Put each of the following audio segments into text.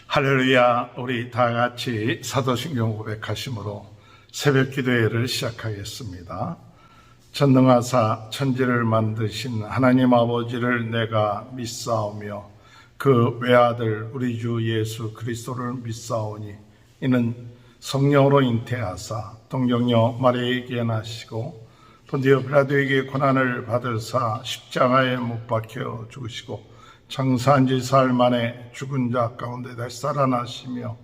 할렐루야. 우리 다 같이 사도신경 고백하심으로 새벽 기도회를 시작하겠습니다. 전능하사 천지를 만드신 하나님 아버지를 내가 믿사오며 그 외아들 우리 주 예수 그리스도를 믿사오니 이는 성령으로 잉태하사 동정녀 마리아에게 나시고 본디오 빌라도에게 고난을 받으사 십자가에 못 박혀 죽으시고 장사한 지 사흘 만에 죽은 자 가운데 다시 살아나시며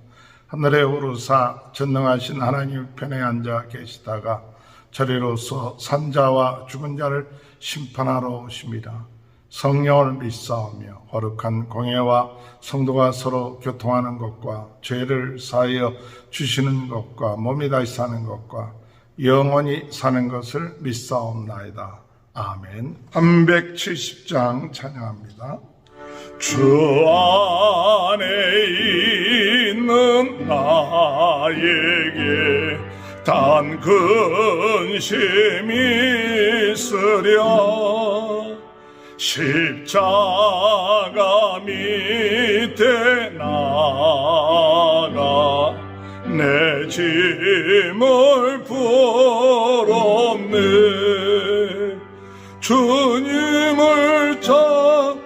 하늘에 오르사 전능하신 하나님 편에 앉아 계시다가 저리로서 산자와 죽은 자를 심판하러 오십니다. 성령을 믿사오며 거룩한 공예와 성도가 서로 교통하는 것과 죄를 사하여 주시는 것과 몸이 다시 사는 것과 영원히 사는 것을 믿사옵나이다. 아멘. 370장 찬양합니다. 주 안에 있는 나에게 단 근심이 있으랴. 십자가 밑에 나가 내 짐을 풀었네. 주님을 찬송하면서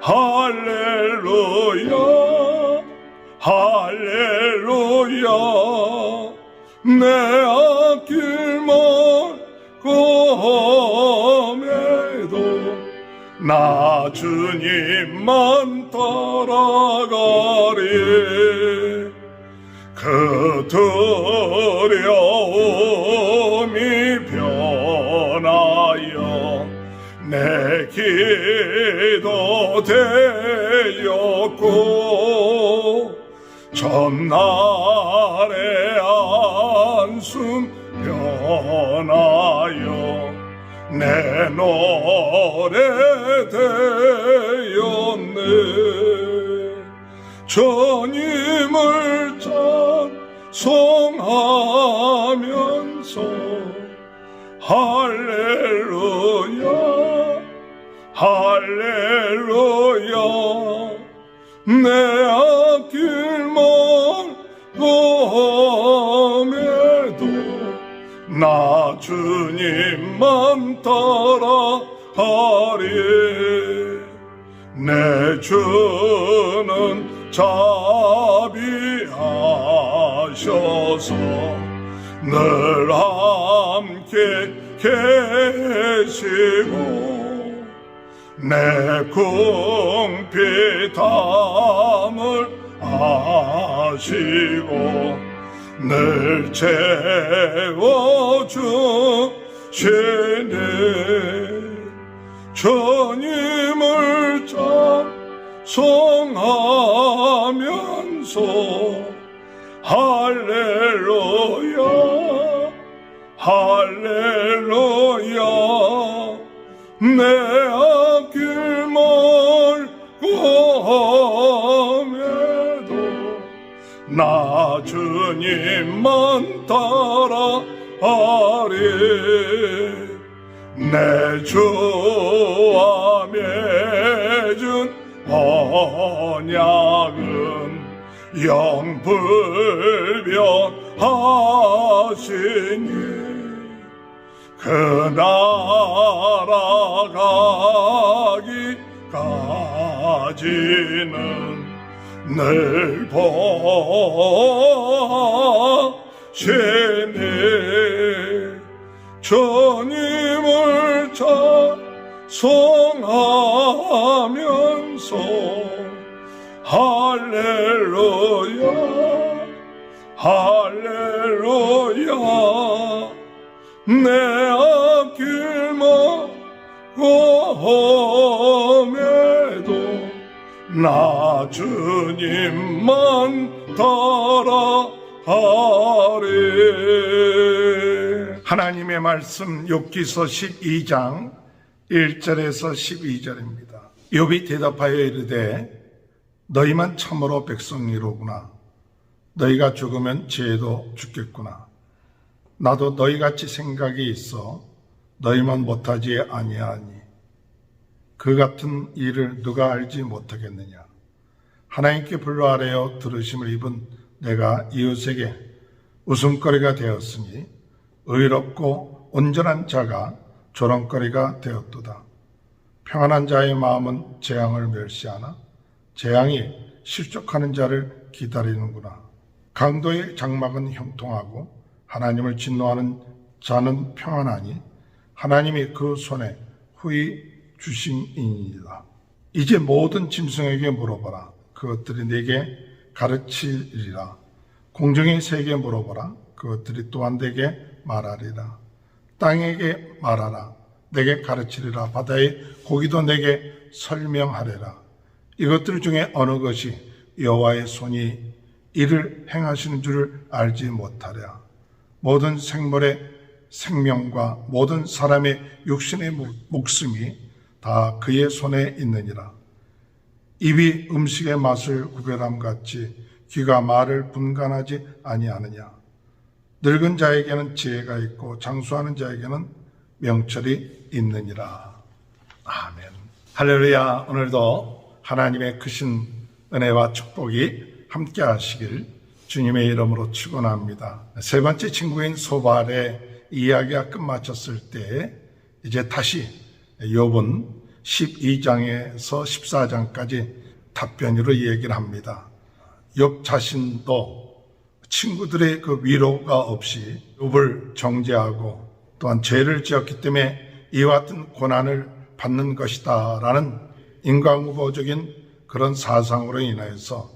할렐루야 할렐루야 내 앞길 멀고매도 나 주님만 따라가리. 그 두려움이 변하여 내 기도 되었고 전날의 한숨 변하여 내 노래 되었네. 주님을 찬송하면서 할렐루야 할렐루야 내 앞길 멀고매도 나 주님만 따라가리. 내 주는 자비하셔서 늘 함께 계시고 내 궁핍함을 아시고 늘 채워주시네. 주님을 찬송하면서 할렐루야 할렐루야 내 앞길 멀고매도 나 주님만 따라가리. 내 주와 맺은 언약은 영불변하시니 그 나라 가기까지는 늘 보시네. 주님을 찬송하면서 할렐루야 할렐루야 내 앞길 멀고매도 나 주님만 따라가리. 하나님의 말씀 욥기서 12장 1절에서 12절입니다. 욥이 대답하여 이르되 너희만 참으로 백성이로구나. 너희가 죽으면 죄도 죽겠구나. 나도 너희같이 생각이 있어 너희만 못하지 아니하니 그 같은 일을 누가 알지 못하겠느냐. 하나님께 불러아뢰어 들으심을 입은 내가 이웃에게 웃음거리가 되었으니 의롭고 온전한 자가 조롱거리가 되었도다. 평안한 자의 마음은 재앙을 멸시하나 재앙이 실족하는 자를 기다리는구나. 강도의 장막은 형통하고 하나님을 진노하는 자는 평안하니 하나님이 그 손에 후히 주심이니이다. 이제 모든 짐승에게 물어보라. 그것들이 내게 가르치리라. 공중의 새에게 물어보라. 그것들이 또한 내게 말하리라. 땅에게 말하라. 내게 가르치리라. 바다의 고기도 내게 설명하리라. 이것들 중에 어느 것이 여호와의 손이 이를 행하시는 줄을 알지 못하랴. 모든 생물의 생명과 모든 사람의 육신의 목숨이 다 그의 손에 있느니라. 입이 음식의 맛을 구별함 같이 귀가 말을 분간하지 아니하느냐. 늙은 자에게는 지혜가 있고 장수하는 자에게는 명철이 있느니라. 아멘. 할렐루야. 오늘도 하나님의 크신 은혜와 축복이 함께 하시길 주님의 이름으로 축원합니다. 세 번째 친구인 소발의 이야기가 끝마쳤을 때 이제 다시 욥은 12장에서 14장까지 답변으로 얘기를 합니다. 욥 자신도 친구들의 그 위로가 없이 욥을 정죄하고 또한 죄를 지었기 때문에 이와 같은 고난을 받는 것이다 라는 인과응보적인 그런 사상으로 인해서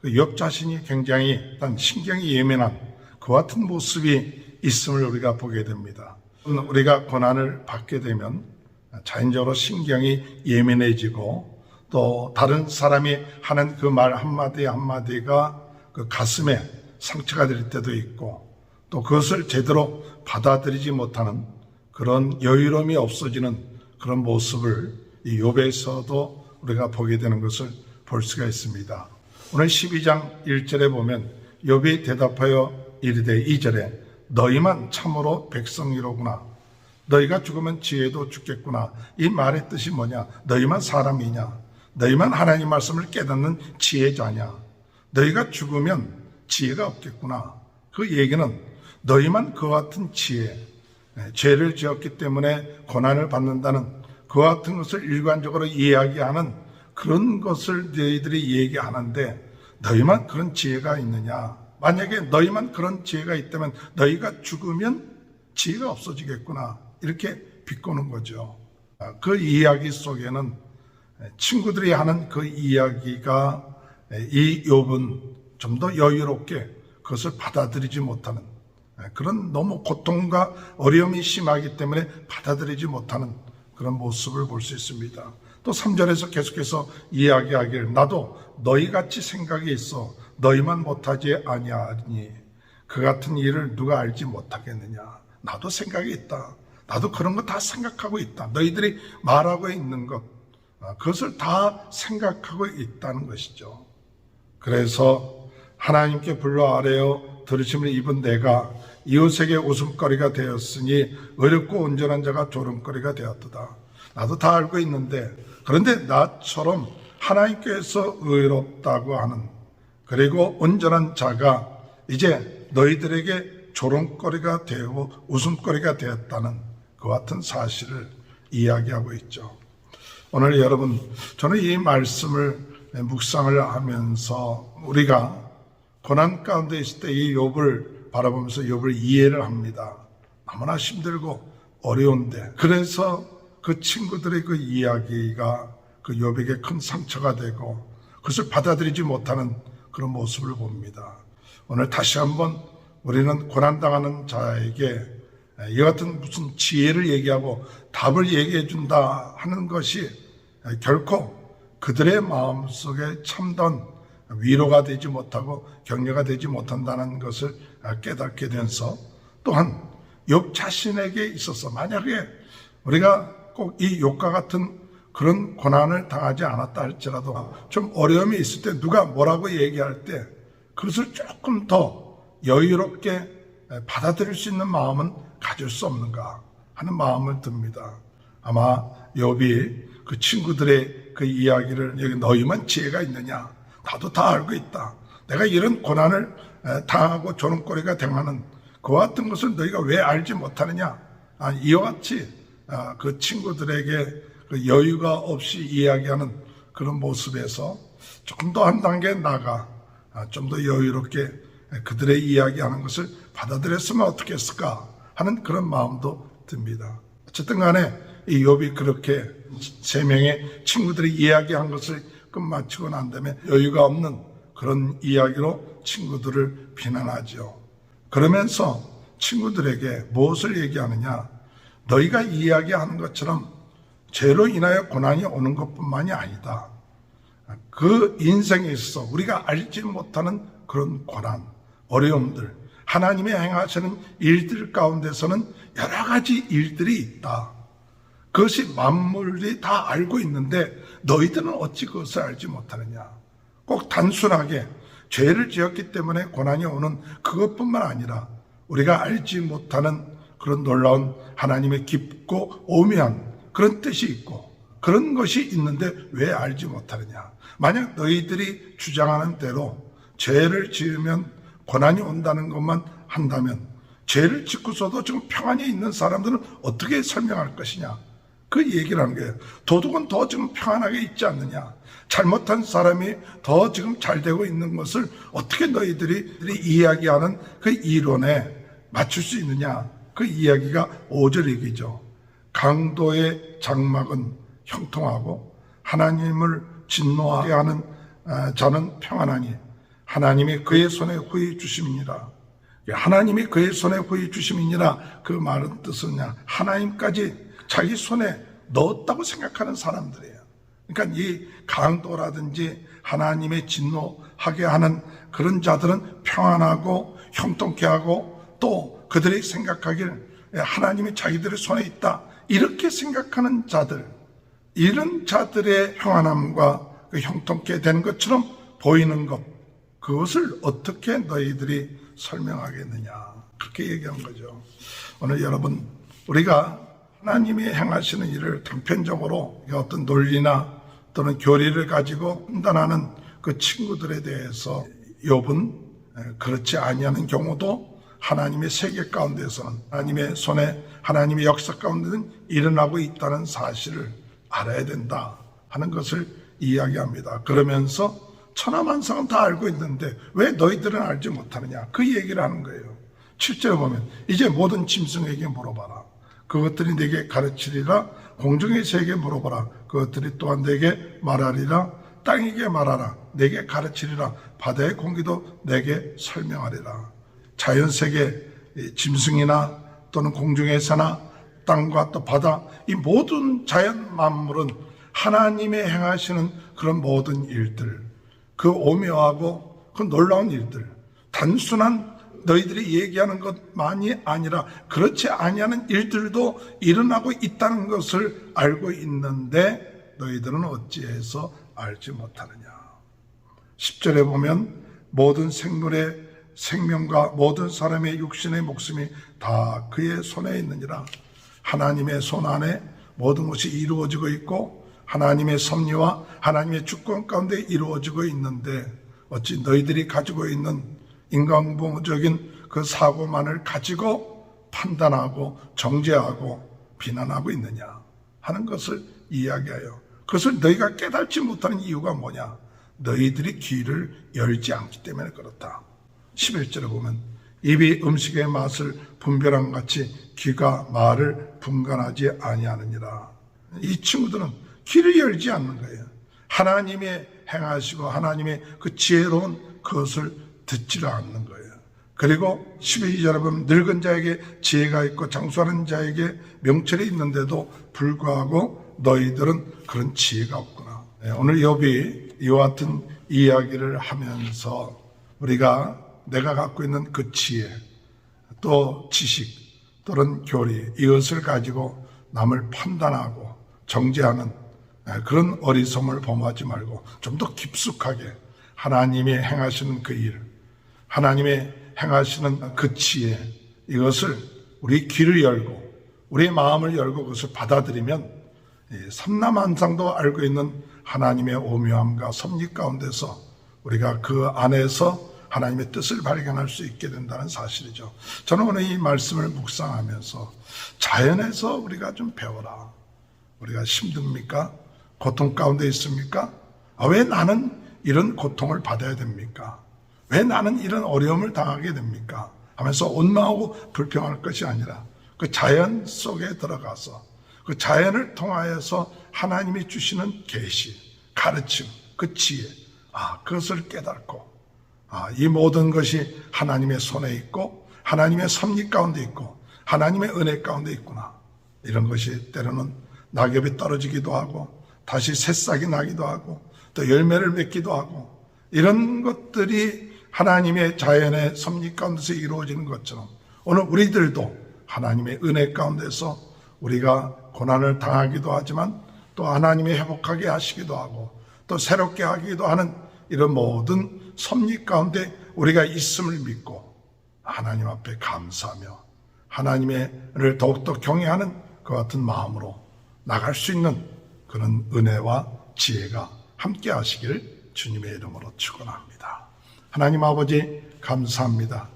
욥 자신이 굉장히 일단 신경이 예민한 그와 같은 모습이 있음을 우리가 보게 됩니다. 우리가 고난을 받게 되면 자연적으로 신경이 예민해지고 또 다른 사람이 하는 그 말 한마디 한마디가 그 가슴에 상처가 될 때도 있고 또 그것을 제대로 받아들이지 못하는 그런 여유로움이 없어지는 그런 모습을 이 욥에서도 우리가 보게 되는 것을 볼 수가 있습니다. 오늘 12장 1절에 보면 욥이 대답하여 이르되 2절에 너희만 참으로 백성이로구나. 너희가 죽으면 지혜도 죽겠구나. 이 말의 뜻이 뭐냐? 너희만 사람이냐? 너희만 하나님 말씀을 깨닫는 지혜자냐? 너희가 죽으면 지혜가 없겠구나. 그 얘기는 너희만 그와 같은 지혜, 죄를 지었기 때문에 고난을 받는다는 그와 같은 것을 일관적으로 이야기하는 그런 것을 너희들이 얘기하는데 너희만 그런 지혜가 있느냐? 만약에 너희만 그런 지혜가 있다면 너희가 죽으면 지혜가 없어지겠구나. 이렇게 비꼬는 거죠. 그 이야기 속에는 친구들이 하는 그 이야기가 이 욥은 좀 더 여유롭게 그것을 받아들이지 못하는 그런 너무 고통과 어려움이 심하기 때문에 받아들이지 못하는 그런 모습을 볼 수 있습니다. 또 3절에서 계속해서 이야기하길 나도 너희같이 생각이 있어 너희만 못하지 아니하니 그 같은 일을 누가 알지 못하겠느냐. 나도 생각이 있다. 나도 그런 거 다 생각하고 있다. 너희들이 말하고 있는 것 그것을 다 생각하고 있다는 것이죠. 그래서 하나님께 불러 아뢰어 들으심을 입은 내가 이웃에게 웃음거리가 되었으니 의롭고 온전한 자가 조롱거리가 되었도다. 나도 다 알고 있는데 그런데 나처럼 하나님께서 의롭다고 하는 그리고 온전한 자가 이제 너희들에게 조롱거리가 되고 웃음거리가 되었다는 그 같은 사실을 이야기하고 있죠. 오늘 여러분 저는 이 말씀을 묵상을 하면서 우리가 고난 가운데 있을 때 이 욥을 바라보면서 욥을 이해를 합니다. 너무나 힘들고 어려운데 그래서 그 친구들의 그 이야기가 그 욥에게 큰 상처가 되고 그것을 받아들이지 못하는 그런 모습을 봅니다. 오늘 다시 한번 우리는 고난당하는 자에게 이 같은 무슨 지혜를 얘기하고 답을 얘기해 준다 하는 것이 결코 그들의 마음속에 참던 위로가 되지 못하고 격려가 되지 못한다는 것을 깨닫게 돼서 또한 욥 자신에게 있어서 만약에 우리가 꼭 이 욥과 같은 그런 고난을 당하지 않았다 할지라도 좀 어려움이 있을 때 누가 뭐라고 얘기할 때 그것을 조금 더 여유롭게 받아들일 수 있는 마음은 가질 수 없는가 하는 마음을 듭니다. 아마 욥이 그 친구들의 그 이야기를 여기 너희만 지혜가 있느냐? 나도 다 알고 있다. 내가 이런 고난을 당하고 조롱거리가 당하는 그와 같은 것을 너희가 왜 알지 못하느냐? 이와 같이 그 친구들에게 그 여유가 없이 이야기하는 그런 모습에서 조금 더 한 단계 나가 좀 더 여유롭게 그들의 이야기하는 것을 받아들였으면 어떻게 했을까 하는 그런 마음도 듭니다. 어쨌든 간에 이 욥이 그렇게 세 명의 친구들이 이야기한 것을 끝마치고 난 다음에 여유가 없는 그런 이야기로 친구들을 비난하죠. 그러면서 친구들에게 무엇을 얘기하느냐? 너희가 이야기하는 것처럼 죄로 인하여 고난이 오는 것뿐만이 아니다. 그 인생에 있어서 우리가 알지 못하는 그런 고난, 어려움들, 하나님이 행하시는 일들 가운데서는 여러 가지 일들이 있다. 그것이 만물이 다 알고 있는데 너희들은 어찌 그것을 알지 못하느냐. 꼭 단순하게 죄를 지었기 때문에 고난이 오는 그것뿐만 아니라 우리가 알지 못하는 그런 놀라운 하나님의 깊고 오묘한 그런 뜻이 있고 그런 것이 있는데 왜 알지 못하느냐. 만약 너희들이 주장하는 대로 죄를 지으면 고난이 온다는 것만 한다면 죄를 짓고서도 지금 평안히 있는 사람들은 어떻게 설명할 것이냐. 그 얘기를 하는 거예요. 도둑은 더 지금 평안하게 있지 않느냐. 잘못한 사람이 더 지금 잘 되고 있는 것을 어떻게 너희들이 이야기하는 그 이론에 맞출 수 있느냐. 그 이야기가 5절 얘기죠. 강도의 장막은 형통하고 하나님을 진노하게 하는 자는 평안하니 하나님이 그의 손에 후히 주심이니라. 하나님이 그의 손에 후히 주심이니라. 그 말은 뜻은냐, 하나님까지 자기 손에 넣었다고 생각하는 사람들이에요. 그러니까 이 강도라든지 하나님의 진노하게 하는 그런 자들은 평안하고 형통케 하고 또 그들이 생각하길 하나님이 자기들의 손에 있다 이렇게 생각하는 자들, 이런 자들의 평안함과 그 형통케 된 것처럼 보이는 것, 그것을 어떻게 너희들이 설명하겠느냐, 그렇게 얘기한 거죠. 오늘 여러분, 우리가 하나님이 행하시는 일을 단편적으로 어떤 논리나 또는 교리를 가지고 판단하는 그 친구들에 대해서 욥은 그렇지 아니하는 경우도 하나님의 세계 가운데서는 하나님의 손에 하나님의 역사 가운데는 일어나고 있다는 사실을 알아야 된다 하는 것을 이야기합니다. 그러면서 천하만상은 다 알고 있는데 왜 너희들은 알지 못하느냐, 그 얘기를 하는 거예요. 7절에 보면 이제 모든 짐승에게 물어봐라. 그것들이 내게 가르치리라. 공중의 새에게 물어봐라. 그것들이 또한 내게 말하리라. 땅에게 말하라. 내게 가르치리라. 바다의 공기도 내게 설명하리라. 자연세계 짐승이나 또는 공중의 새나 땅과 또 바다, 이 모든 자연 만물은 하나님의 행하시는 그런 모든 일들, 그 오묘하고 그 놀라운 일들, 단순한 너희들이 얘기하는 것만이 아니라 그렇지 아니하는 일들도 일어나고 있다는 것을 알고 있는데 너희들은 어찌해서 알지 못하느냐. 10절에 보면 모든 생물의 생명과 모든 사람의 육신의 목숨이 다 그의 손에 있느니라. 하나님의 손 안에 모든 것이 이루어지고 있고 하나님의 섭리와 하나님의 주권 가운데 이루어지고 있는데 어찌 너희들이 가지고 있는 인간공적인 그 사고만을 가지고 판단하고 정죄하고 비난하고 있느냐 하는 것을 이야기해요. 그것을 너희가 깨닫지 못하는 이유가 뭐냐? 너희들이 귀를 열지 않기 때문에 그렇다. 11절에 보면 입이 음식의 맛을 분별한 같이 귀가 말을 분간하지 아니하느니라. 이 친구들은 귀를 열지 않는 거예요. 하나님의 행하시고 하나님의 그 지혜로운 그것을 듣지를 않는 거예요. 그리고 12절에 보면 늙은 자에게 지혜가 있고 장수하는 자에게 명철이 있는데도 불구하고 너희들은 그런 지혜가 없구나. 오늘 욥이 이와 같은 이야기를 하면서 우리가 내가 갖고 있는 그 지혜 또 지식 또는 교리, 이것을 가지고 남을 판단하고 정죄하는 그런 어리석음을 범하지 말고 좀 더 깊숙하게 하나님이 행하시는 그 일, 하나님의 행하시는 그 지혜, 이것을 우리 귀를 열고 우리의 마음을 열고 그것을 받아들이면 삼라만상도 알고 있는 하나님의 오묘함과 섭리 가운데서 우리가 그 안에서 하나님의 뜻을 발견할 수 있게 된다는 사실이죠. 저는 오늘 이 말씀을 묵상하면서 자연에서 우리가 좀 배워라. 우리가 힘듭니까? 고통 가운데 있습니까? 왜 나는 이런 고통을 받아야 됩니까? 왜 나는 이런 어려움을 당하게 됩니까? 하면서 원망하고 불평할 것이 아니라 그 자연 속에 들어가서 그 자연을 통하여서 하나님이 주시는 계시, 가르침, 그 지혜, 그것을 깨닫고 이 모든 것이 하나님의 손에 있고 하나님의 섭리 가운데 있고 하나님의 은혜 가운데 있구나. 이런 것이 때로는 낙엽이 떨어지기도 하고 다시 새싹이 나기도 하고 또 열매를 맺기도 하고 이런 것들이 하나님의 자연의 섭리 가운데서 이루어지는 것처럼 오늘 우리들도 하나님의 은혜 가운데서 우리가 고난을 당하기도 하지만 또 하나님이 회복하게 하시기도 하고 또 새롭게 하기도 하는 이런 모든 섭리 가운데 우리가 있음을 믿고 하나님 앞에 감사하며 하나님을 더욱더 경외하는 그 같은 마음으로 나갈 수 있는 그런 은혜와 지혜가 함께 하시길 주님의 이름으로 축원합니다. 하나님 아버지 감사합니다.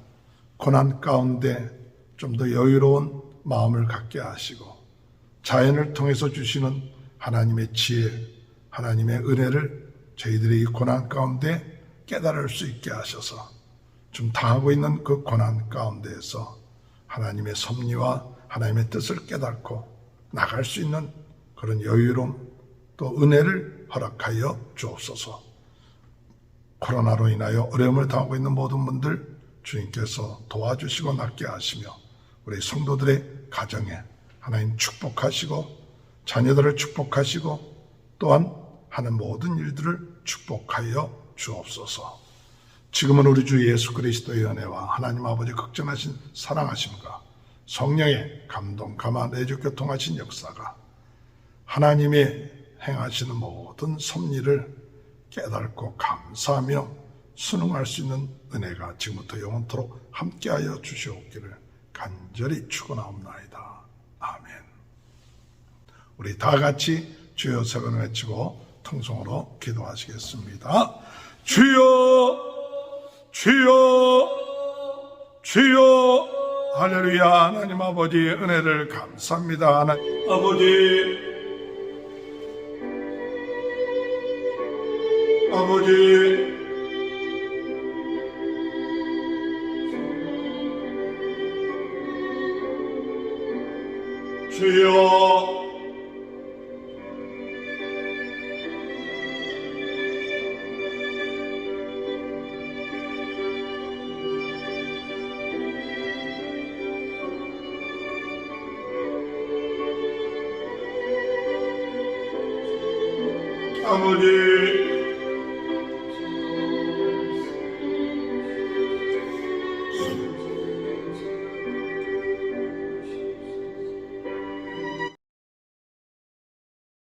고난 가운데 좀 더 여유로운 마음을 갖게 하시고 자연을 통해서 주시는 하나님의 지혜, 하나님의 은혜를 저희들이 이 고난 가운데 깨달을 수 있게 하셔서 좀 당하고 있는 그 고난 가운데에서 하나님의 섭리와 하나님의 뜻을 깨닫고 나갈 수 있는 그런 여유로움 또 은혜를 허락하여 주옵소서. 코로나로 인하여 어려움을 당하고 있는 모든 분들 주님께서 도와주시고 낫게 하시며 우리 성도들의 가정에 하나님 축복하시고 자녀들을 축복하시고 또한 하는 모든 일들을 축복하여 주옵소서. 지금은 우리 주 예수 그리스도의 은혜와 하나님 아버지 극전하신 사랑하심과 성령의 감동, 감화, 내주 교통하신 역사가 하나님의 행하시는 모든 섭리를 깨닫고 감사하며 순응할 수 있는 은혜가 지금부터 영원토록 함께하여 주시옵기를 간절히 축원하옵나이다. 아멘. 우리 다 같이 주여 세번을 외치고 통성으로 기도하시겠습니다. 주여 주여 주여. 할렐루야. 하나님 아버지 은혜를 감사합니다. 하나님 아버지 주여 아버지